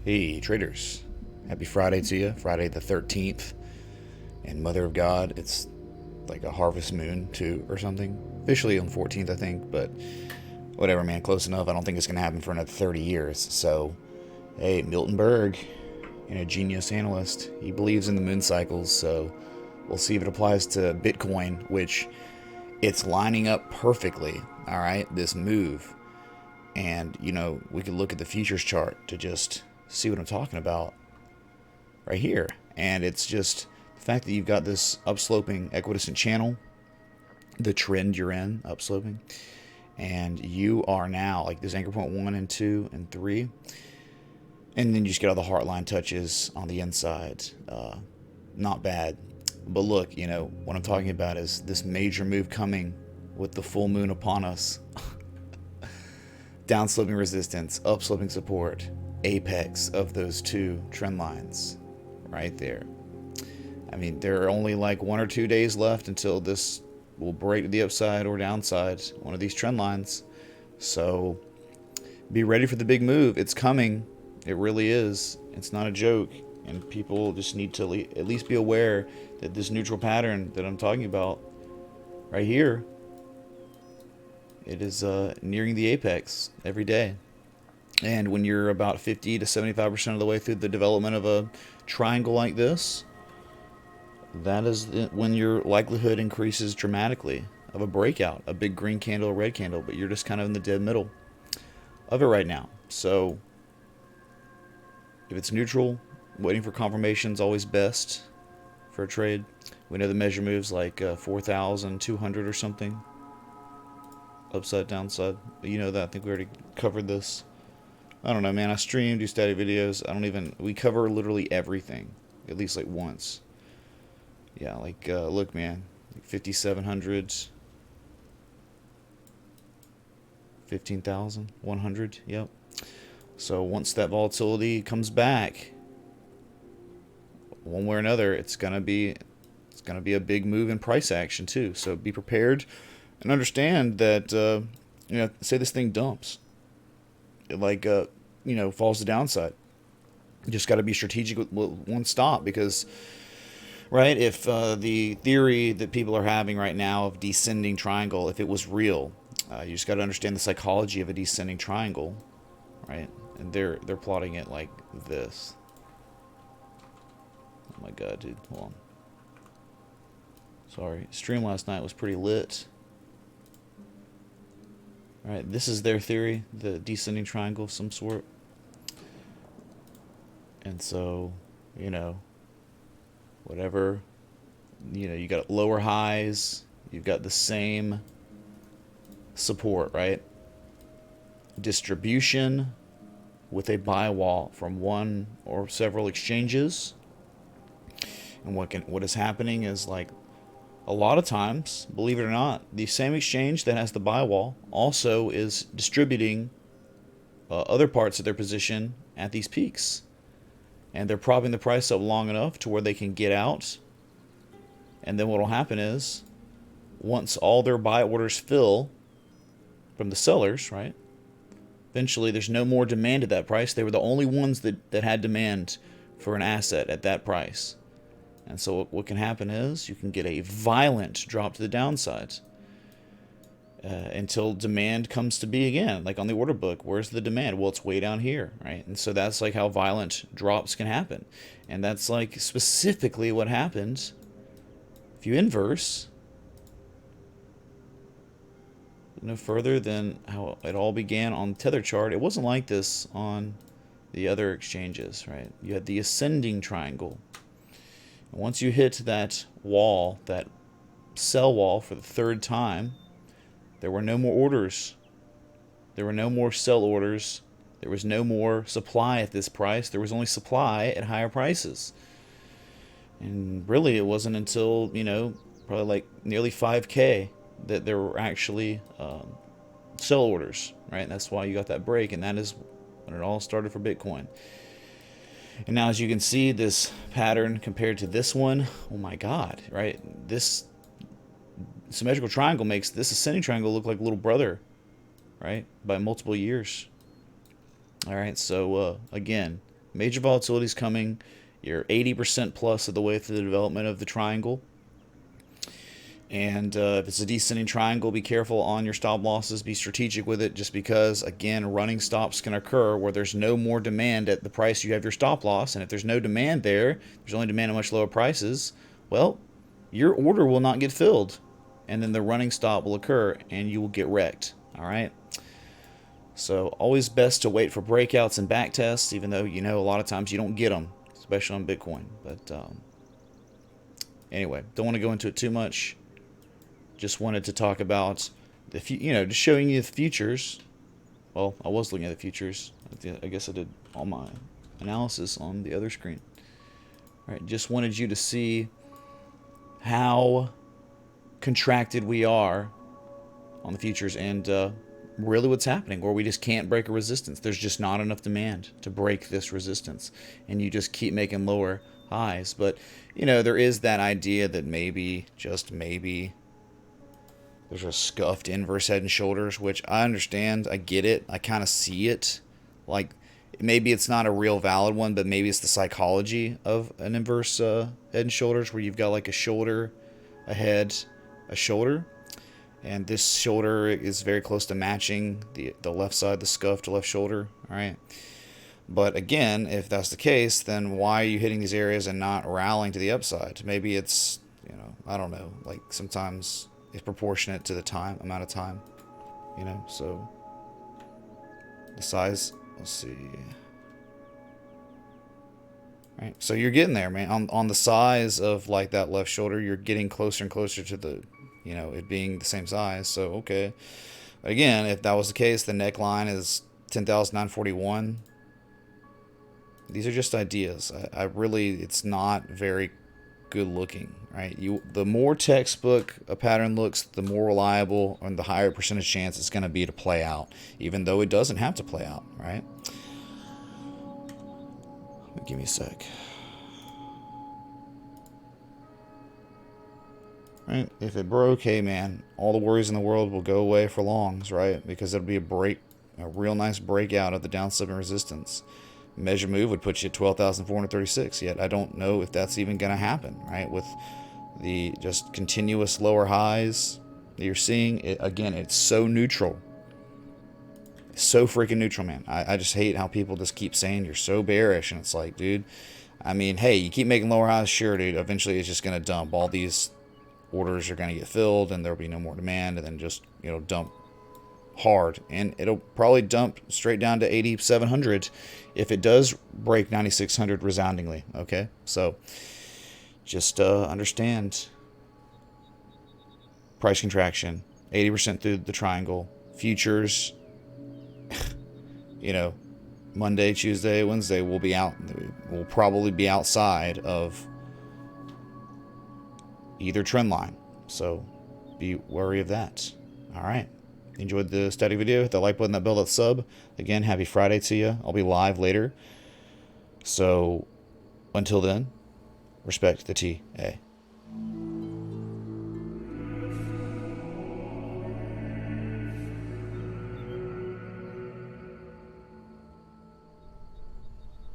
Hey traders, happy Friday to you. Friday the 13th. And Mother of God, it's like a harvest moon too or something. Officially on 14th, I think, but whatever, man, close enough. I don't think it's going to happen for another 30 years. So, hey, Milton Berg, a genius analyst, he believes in the moon cycles. So we'll see if it applies to Bitcoin, which it's lining up perfectly. All right, this move. And, we could look at the futures chart to just see what I'm talking about right here. And it's just the fact that you've got this upsloping equidistant channel, the trend you're in, upsloping, and you are now like this anchor point 1 and 2 and 3. And then you just get all the heartline touches on the inside. Not bad. But look, what I'm talking about is this major move coming with the full moon upon us. Downsloping resistance, upsloping support, apex of those two trend lines right there. I mean, there are only like 1 or 2 days left until this will break to the upside or downside, one of these trend lines. So be ready for the big move. It's coming. It really is. It's not a joke. And people just need to at least be aware that this neutral pattern that I'm talking about right here, it is nearing the apex every day. And when you're about 50 to 75% of the way through the development of a triangle like this, that is when your likelihood increases dramatically of a breakout, a big green candle, a red candle, but you're just kind of in the dead middle of it right now. So if it's neutral, waiting for confirmation is always best for a trade. We know the measure moves like 4,200 or something. Upside, downside. You know that. I think we already covered this. I don't know, man. I stream, do static videos. We cover literally everything. At least like once. Yeah, like, look, man. Like 5,700. 15,100. Yep. So once that volatility comes back, one way or another, it's gonna be a big move in price action too. So be prepared and understand that say this thing dumps, falls to downside. You just got to be strategic with one stop, because right, if the theory that people are having right now of descending triangle, if it was real, you just got to understand the psychology of a descending triangle, right? And they're plotting it like this. Oh my god, dude, hold on. Sorry, stream last night was pretty lit. Alright, this is their theory, the descending triangle of some sort. And so, whatever, you got lower highs, you've got the same support, right? Distribution with a buy wall from one or several exchanges. And what is happening is, like, a lot of times, believe it or not, the same exchange that has the buy wall also is distributing other parts of their position at these peaks. And they're propping the price up long enough to where they can get out. And then what will happen is, once all their buy orders fill from the sellers, right? Eventually there's no more demand at that price. They were the only ones that had demand for an asset at that price. And so what can happen is you can get a violent drop to the downside until demand comes to be again. Like on the order book, where's the demand? Well, it's way down here, right? And so that's like how violent drops can happen. And that's like specifically what happens if you inverse no further than how it all began on the tether chart. It wasn't like this on the other exchanges, right? You had the ascending triangle. Once you hit that wall, that sell wall for the third time, there were no more orders. There were no more sell orders. There was no more supply at this price. There was only supply at higher prices. And really, it wasn't until, probably like nearly 5K that there were actually sell orders, right? And that's why you got that break, and that is when it all started for Bitcoin. And now, as you can see, this pattern compared to this one, oh my god, right? This symmetrical triangle makes this ascending triangle look like little brother, right? By multiple years. All right, so again, Major volatility is coming. You're 80% plus of the way through the development of the triangle. And if it's a descending triangle, be careful on your stop losses. Be strategic with it, just because, again, running stops can occur where there's no more demand at the price you have your stop loss. And if there's no demand there, there's only demand at much lower prices, well, your order will not get filled. And then the running stop will occur and you will get wrecked. All right? So always best to wait for breakouts and back tests, even though, a lot of times you don't get them, especially on Bitcoin. But anyway, don't want to go into it too much. Just wanted to talk about just showing you the futures. Well, I was looking at the futures. I guess I did all my analysis on the other screen. All right, just wanted you to see how contracted we are on the futures, and really what's happening, where we just can't break a resistance. There's just not enough demand to break this resistance, and you just keep making lower highs. But there is that idea that maybe, just maybe, there's a scuffed inverse head and shoulders, which I understand. I get it. I kind of see it. Like, maybe it's not a real valid one, but maybe it's the psychology of an inverse head and shoulders, where you've got like a shoulder, a head, a shoulder. And this shoulder is very close to matching the left side, the scuffed left shoulder. All right. But again, if that's the case, then why are you hitting these areas and not rallying to the upside? Maybe it's, I don't know, like sometimes it's proportionate to the amount of time, so the size, let's see. Right, so you're getting there, man. On the size of like that left shoulder, you're getting closer and closer to the, it being the same size. So, okay. Again, if that was the case, the neckline is 10,941. These are just ideas. I really, it's not very good looking, right? The more textbook a pattern looks, the more reliable and the higher percentage chance it's going to be to play out, even though it doesn't have to play out, right? Give me a sec. Right? If it broke, hey man, all the worries in the world will go away for longs, right? Because it'll be a real nice breakout of the downslope resistance. Measure move would put you at 12,436. Yet I don't know if that's even going to happen, right? With the just continuous lower highs that you're seeing, again, it's so neutral. It's so freaking neutral, man. I just hate how people just keep saying you're so bearish, and it's like, dude, I mean, hey, you keep making lower highs, sure, dude. Eventually, it's just going to dump. All these orders are going to get filled, and there'll be no more demand, and then just dump hard, and it'll probably dump straight down to 8,700 if it does break 9,600 resoundingly. Okay, so just understand price contraction, 80% through the triangle. Futures, Monday, Tuesday, Wednesday will be out. We'll probably be outside of either trend line, so be wary of that. All right. Enjoyed the static video, hit the like button, that bell, that sub. Again, happy Friday to you. I'll be live later. So, until then, respect the TA.